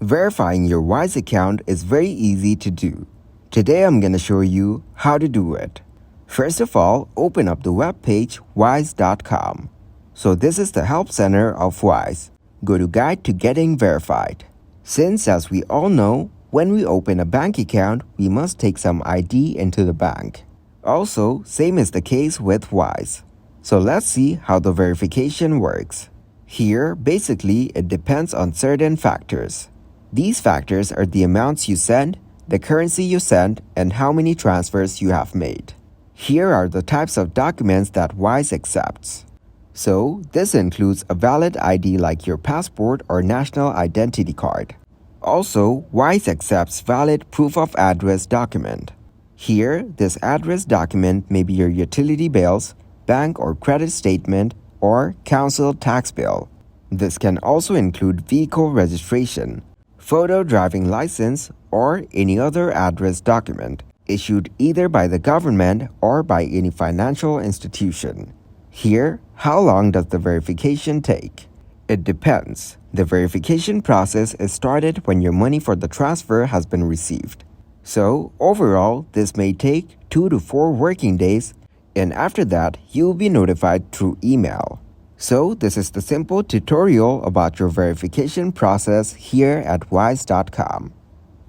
Verifying your Wise account is very easy to do. Today I'm going to show you how to do it. First of all, open up the web page wise.com. So this is the help center of Wise. Go to Guide to Getting Verified. Since, as we all know, when we open a bank account, we must take some ID into the bank. Also, same is the case with Wise. So let's see how the verification works. Here, basically, it depends on certain factors. These factors are the amounts you send, the currency you send, and how many transfers you have made. Here are the types of documents that Wise accepts. So, this includes a valid ID like your passport or national identity card. Also, Wise accepts valid proof of address document. Here, this address document may be your utility bills, bank or credit statement, or council tax bill. This can also include vehicle registration, photo driving license, or any other address document issued either by the government or by any financial institution. Here, how long does the verification take? It depends. The verification process is started when your money for the transfer has been received. So, overall, this may take 2 to 4 working days, and after that, you'll be notified through email. So, this is the simple tutorial about your verification process here at wise.com.